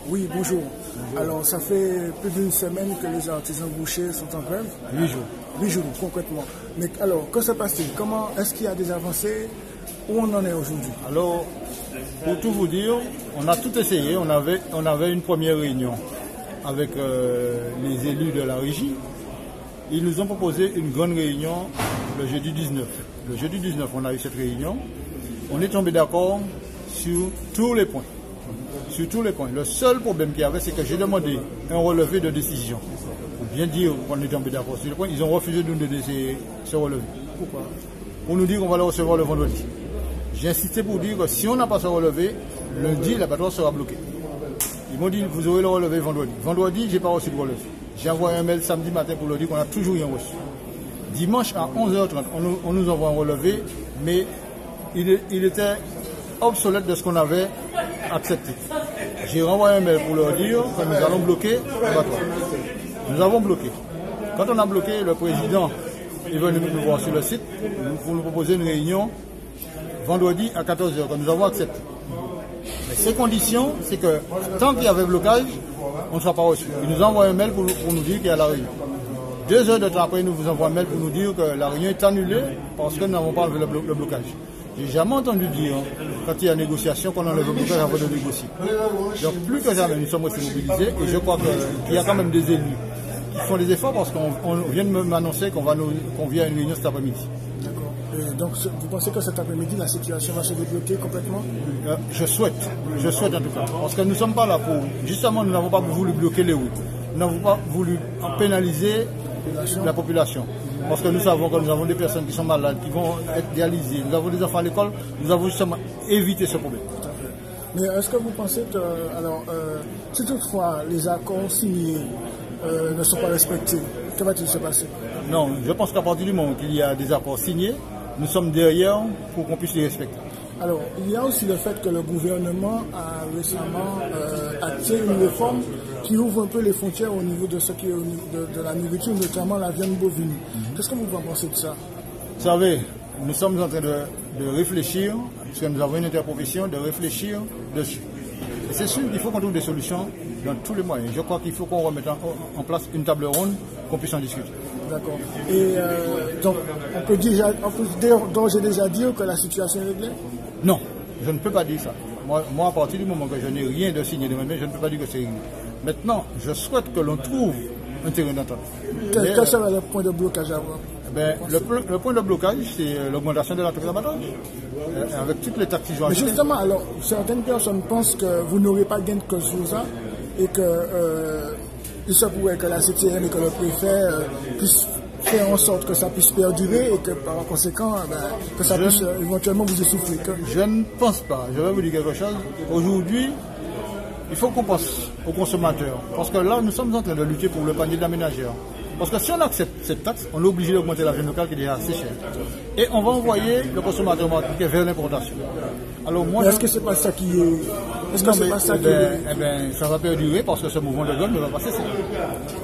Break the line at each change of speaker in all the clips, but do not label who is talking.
Oui, bonjour. Alors, ça fait plus d'une semaine que les artisans bouchers sont en grève.
8 jours.
8 jours, concrètement. Mais alors, que se passe-t-il? Comment est-ce qu'il y a des avancées? Où on en est aujourd'hui?
Alors, pour tout vous dire, on a tout essayé. On avait une première réunion avec les élus de la régie. Ils nous ont proposé une grande réunion le jeudi 19. Le jeudi 19, on a eu cette réunion. On est tombé d'accord sur tous les points. Sur tous les points. Le seul problème qu'il y avait, c'est que j'ai demandé un relevé de décision. Pour bien dire qu'on est tombé d'accord sur les points, ils ont refusé de nous donner ce relevé.
Pourquoi?
Pour nous dire qu'on va le recevoir le vendredi. J'ai insisté pour dire que si on n'a pas ce relevé, lundi, l'abattoir sera bloqué. Ils m'ont dit, vous aurez le relevé vendredi. Vendredi, je n'ai pas reçu de relevé. J'ai envoyé un mail samedi matin pour leur dire qu'on n'a toujours rien reçu. Dimanche à 11h30, on nous envoie un relevé, mais il était obsolète de ce qu'on avait accepté. J'ai renvoyé un mail pour leur dire que nous allons bloquer l'abattoir. Nous avons bloqué. Quand on a bloqué, le président est venu nous voir sur le site pour nous proposer une réunion vendredi à 14h, que nous avons accepté. Mais ces conditions, c'est que tant qu'il y avait blocage, on ne sera pas reçu. Il nous envoie un mail pour nous dire qu'il y a la réunion. 2 heures de temps après, il nous envoie un mail pour nous dire que la réunion est annulée parce que nous n'avons pas enlevé le blocage. J'ai jamais entendu dire, quand il y a négociation, qu'on enlève le blocage avant de négocier. Donc plus que jamais, nous sommes restés mobilisés et je crois qu'il y a quand même des élus qui font des efforts parce qu'on vient de m'annoncer qu'on vient à une réunion cet après-midi.
D'accord. Donc vous pensez que cet après-midi, la situation va se débloquer complètement?
Je souhaite en tout cas. Parce que nous ne sommes pas là pour... Justement, nous n'avons pas voulu bloquer les routes. Nous n'avons pas voulu pénaliser la population. Parce que nous savons que nous avons des personnes qui sont malades, qui vont être dialysées. Nous avons des enfants à l'école. Nous avons justement évité ce problème.
Mais est-ce que vous pensez que, alors, si toutefois les accords signés ne sont pas respectés, que va-t-il se passer?
Non, je pense qu'à partir du moment qu'il y a des accords signés, nous sommes derrière pour qu'on puisse les respecter.
Alors, il y a aussi le fait que le gouvernement a récemment acté une réforme qui ouvre un peu les frontières au niveau de ce qui est de la nourriture, notamment la viande bovine. Qu'est-ce que vous en pensez de ça?
Vous savez, nous sommes en train de réfléchir, puisque nous avons une interprofession, de réfléchir dessus. Et c'est sûr qu'il faut qu'on trouve des solutions dans tous les moyens. Je crois qu'il faut qu'on remette en place une table ronde, qu'on puisse en discuter.
D'accord. Et donc, on peut d'ores et déjà dire que la situation est réglée?
Non, je ne peux pas dire ça. Moi, à partir du moment que je n'ai rien de signé de moi-même, je ne peux pas dire que c'est réglé. Maintenant, je souhaite que l'on trouve un terrain d'entente.
Quel serait le point de blocage à avoir?
Le point de blocage, c'est l'augmentation de la taxe d'abattage. Avec toutes les taxes qu'ils ont ajoutées.
Mais justement, alors, certaines personnes pensent que vous n'aurez pas gain de cause sur ça et que il se pourrait que la CTM et que le préfet puissent faire en sorte que ça puisse perdurer et que par conséquent, que ça puisse éventuellement vous essouffler.
Je ne pense pas. Je vais vous dire quelque chose. Aujourd'hui, il faut qu'on pense aux consommateurs. Parce que là, nous sommes en train de lutter pour le panier de la ménagère. Parce que si on accepte cette taxe, on est obligé d'augmenter la viande locale qui est déjà assez chère. Et on va envoyer le consommateur martiniquais vers l'importation. Alors moi,
est-ce que c'est pas ça qui est... Est-ce que c'est pas ça qui est...
ça va perdurer parce que ce mouvement de grève ne va pas cesser.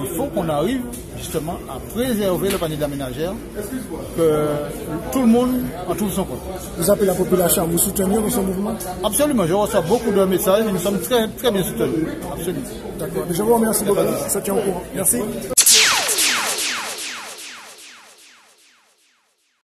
Il faut qu'on arrive justement à préserver le panier de la ménagère, que tout le monde en trouve son compte.
Vous appelez la population à vous soutenir dans ce mouvement?
Absolument, je reçois beaucoup de messages et nous sommes très, très bien soutenus. Absolument.
D'accord. Je vous remercie beaucoup. Ça tient au courant. Merci.